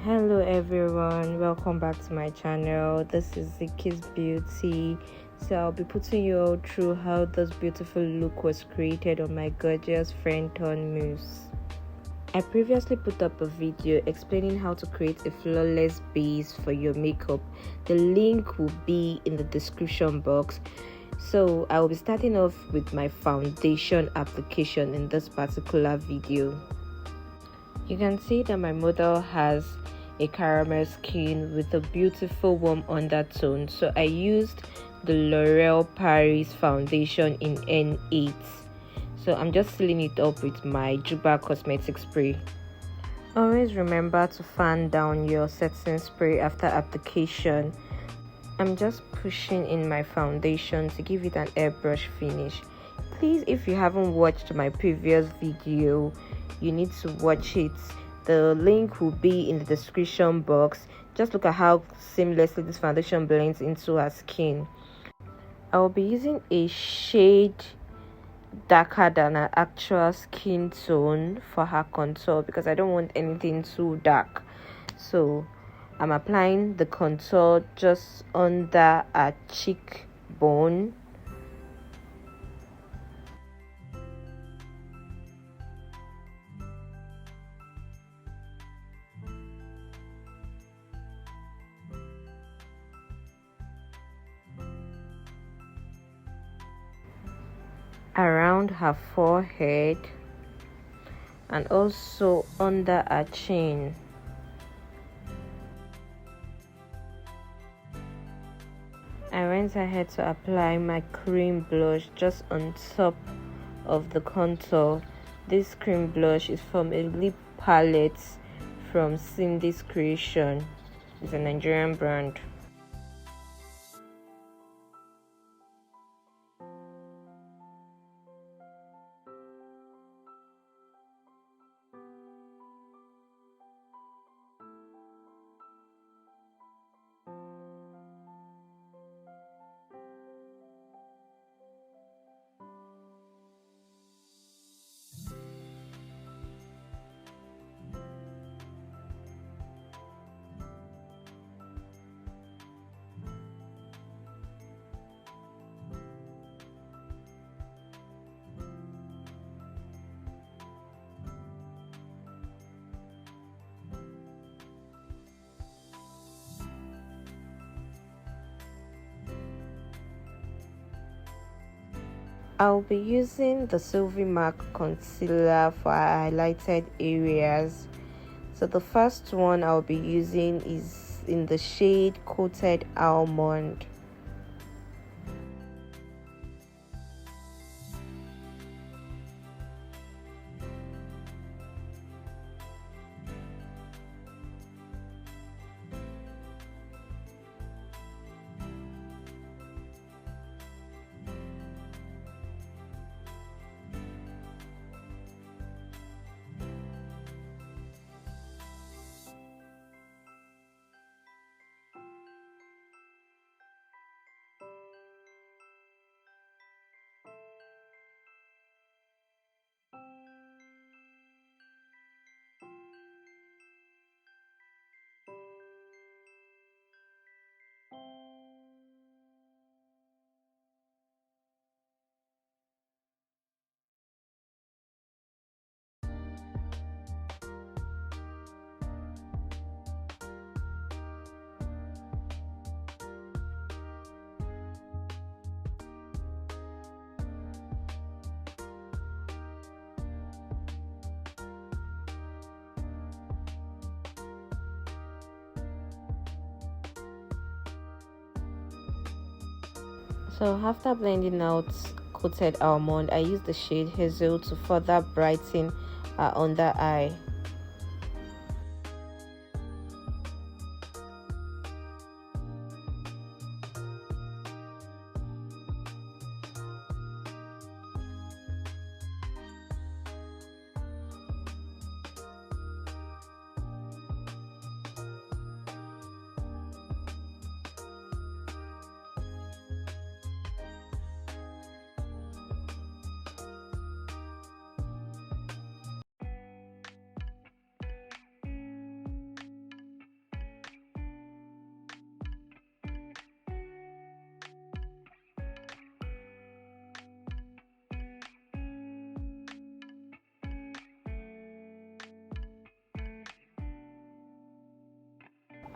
Hello everyone, welcome back to my channel. This is Ziki's Beauty. So I'll be putting you all through how this beautiful look was created on my gorgeous friend turned mousse. I previously put up a video explaining how to create a flawless base for your makeup. The link will be in the description box. So I will be starting off with my foundation application in this particular video. You can see that my model has a caramel skin with a beautiful warm undertone, so I used the L'Oreal Paris foundation in N8. So I'm just sealing it up with my Juba cosmetic spray. Always remember to fan down your setting spray after application. I'm just pushing in my foundation to give it an airbrush finish. Please, if you haven't watched my previous video, you need to watch it. The link will be in the description box. Just look at how seamlessly this foundation blends into her skin. I will be using a shade darker than her actual skin tone for her contour because I don't want anything too dark. So I'm applying the contour just under her cheekbone. Around her forehead and also under her chin. I went ahead to apply my cream blush just on top of the contour. This cream blush is from a lip palette from Cindy's Creation. It's a Nigerian brand. I'll be using the Sylvie Mark concealer for highlighted areas. So the first one I'll be using is in the shade Coated Almond. So after blending out Coated Almond, I use the shade Hazel to further brighten her under eye.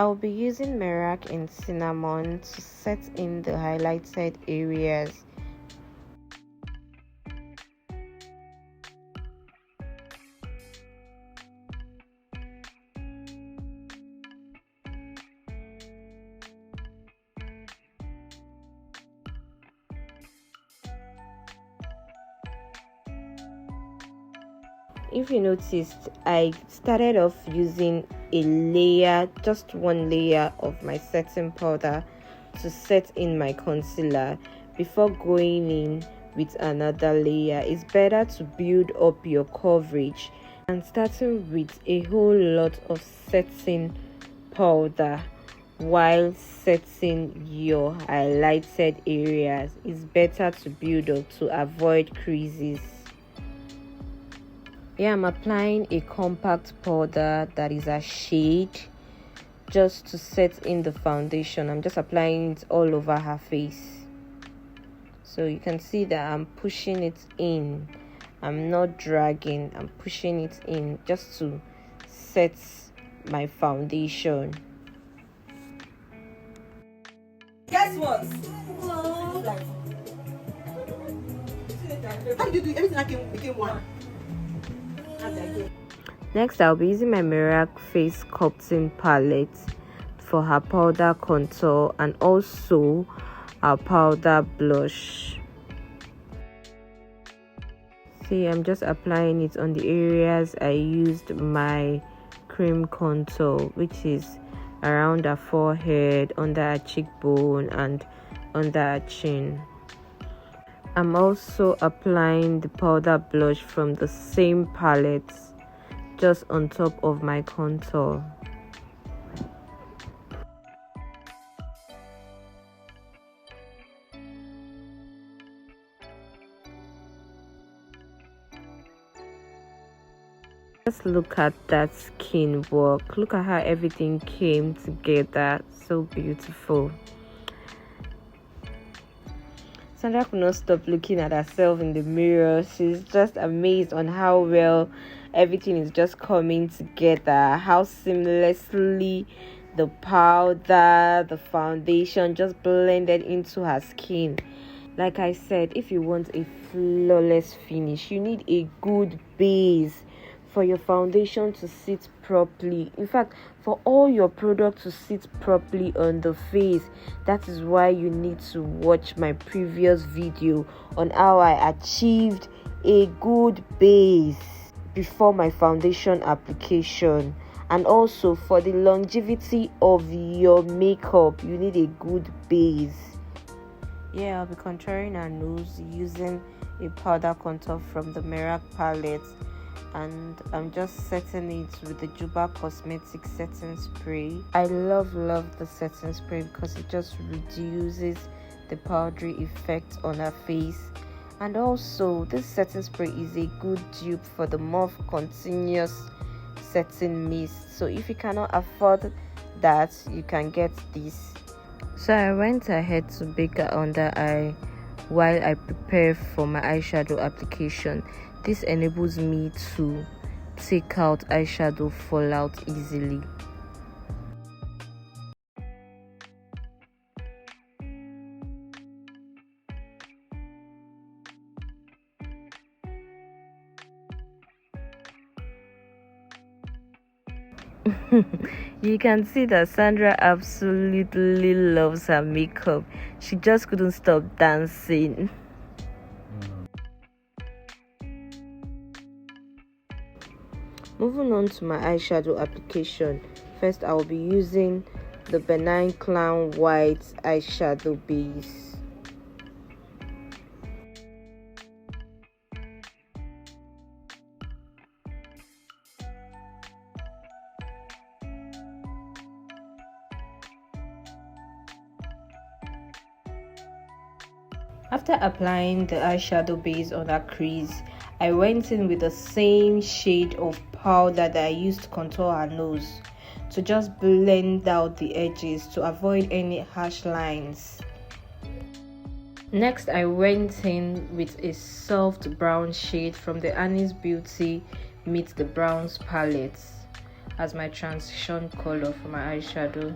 I'll be using Merac in Cinnamon to set in the highlighted areas. If you noticed, I started off using a layer, just one layer of my setting powder to set in my concealer before going in with another layer. It's better to build up your coverage and starting with a whole lot of setting powder while setting your highlighted areas. It's better to build up to avoid creases. Yeah, I'm applying a compact powder that is a shade just to set in the foundation. I'm just applying it all over her face. So you can see that I'm pushing it in. I'm not dragging, I'm pushing it in just to set my foundation. Guess what? How did you do everything became one? Next, I'll be using my Merac face sculpting palette for her powder contour and also our powder blush. See, I'm just applying it on the areas I used my cream contour, which is around her forehead, under her cheekbone and under her chin. I'm also applying the powder blush from the same palette just on top of my contour. Just look at that skin work. Look at how everything came together. So beautiful. Sandra could not stop looking at herself in the mirror. She's just amazed on how well everything is just coming together, how seamlessly the powder, the foundation just blended into her skin. Like I said, if you want a flawless finish, you need a good base for your foundation to sit properly. In fact, for all your product to sit properly on the face. That is why you need to watch my previous video on how I achieved a good base before my foundation application. And also for the longevity of your makeup, you need a good base. Yeah, I'll be contouring her nose using a powder contour from the Merac palette, and I'm just setting it with the Juba Cosmetic setting spray. I love the setting spray because it just reduces the powdery effect on her face. And also this setting spray is a good dupe for the more continuous setting mist. So if you cannot afford that, you can get this. So I went ahead to bake her under eye while I prepare for my eyeshadow application. This enables me to take out eyeshadow fallout easily. You can see that Sandra absolutely loves her makeup. She just couldn't stop dancing. Moving on to my eyeshadow application. First, I will be using the Benign Clown White eyeshadow base. After applying the eyeshadow base on her crease, I went in with the same shade of powder that I used to contour her nose to just blend out the edges to avoid any harsh lines. Next, I went in with a soft brown shade from the Annie's Beauty Meet the Browns palette. as my transition color for my eyeshadow.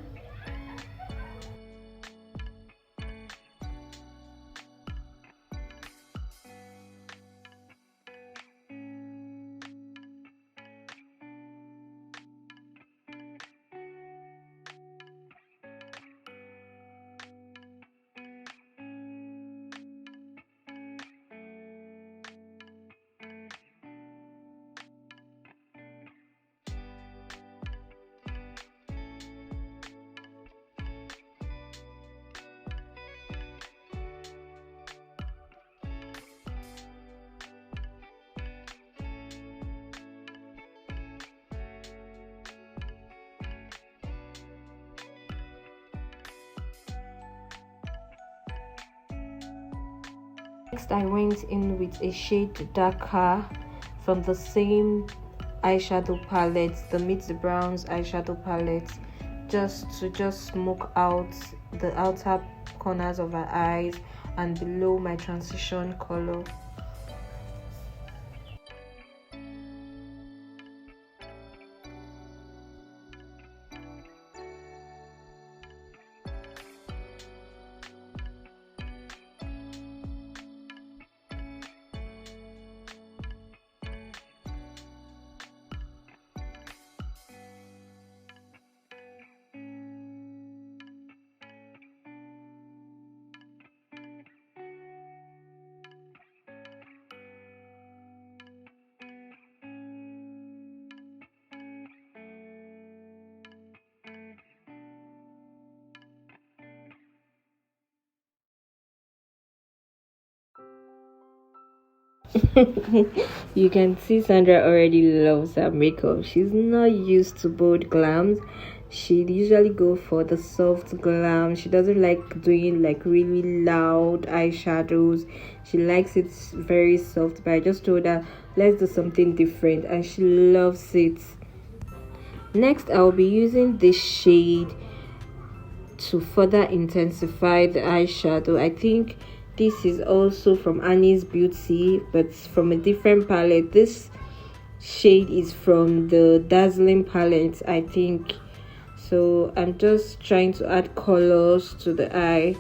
Next, I went in with a shade darker from the same eyeshadow palette, the Meet the Browns eyeshadow palette, just to smoke out the outer corners of her eyes and below my transition color. You can see Sandra already loves her makeup. She's not used to bold glams. She usually go for the soft glam. She doesn't like doing like really loud eyeshadows. She likes it very soft, but I just told her let's do something different and she loves it. Next, I'll be using this shade to further intensify the eyeshadow. I think this is also from Annie's Beauty, but from a different palette. This shade is from the Dazzling palette, I think. So I'm just trying to add colors to the eye.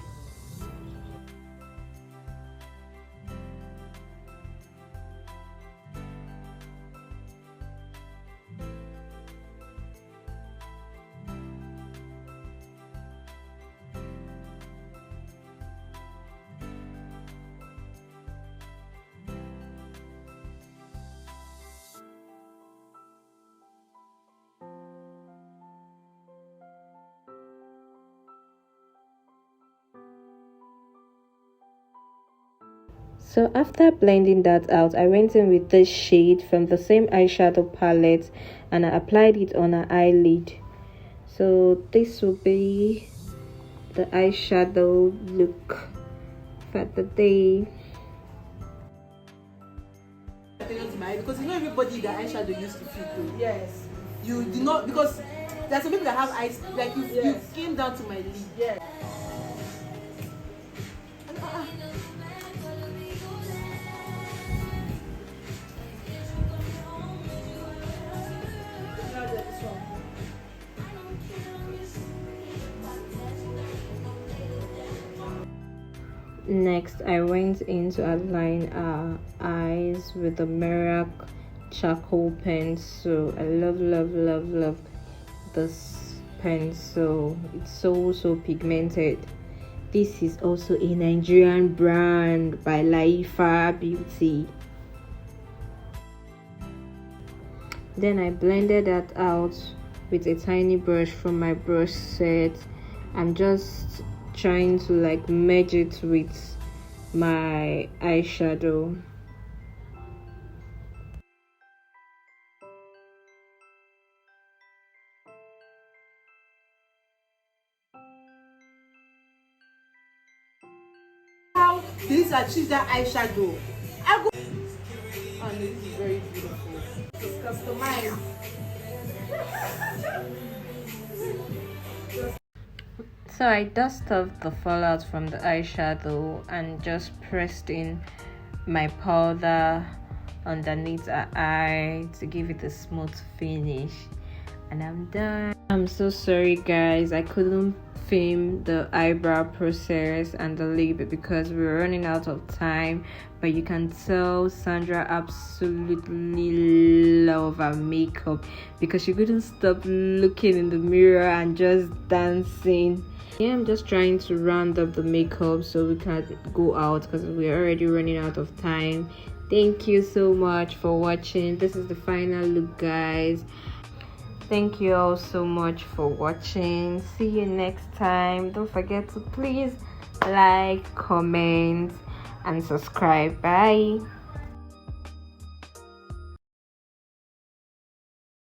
So after blending that out, I went in with this shade from the same eyeshadow palette and I applied it on her eyelid. So this will be the eyeshadow look for the day. Because you know everybody that eyeshadow used to fit though. Yes. You do not, because there's some people that have eyes like you came down to my lid. Yeah. Next, I went in to outline our eyes with the Mirac charcoal pencil. I love this pencil. It's so pigmented. This is also a Nigerian brand by Laifa Beauty. Then I blended that out with a tiny brush from my brush set. I'm just trying to like merge it with my eyeshadow. How this achieve that eyeshadow? I go and this is very beautiful. It's customized. So I dust off the fallout from the eyeshadow and just pressed in my powder underneath her eye to give it a smooth finish. and I'm done. I'm so sorry guys, I couldn't film the eyebrow process and the lip because we were running out of time, but you can tell Sandra absolutely love her makeup because she couldn't stop looking in the mirror and just dancing. Yeah, I'm just trying to round up the makeup so we can go out because we're already running out of time. Thank you so much for watching. This is the final look guys. Thank you all so much for watching. See you next time. Don't forget to please like, comment and subscribe. Bye.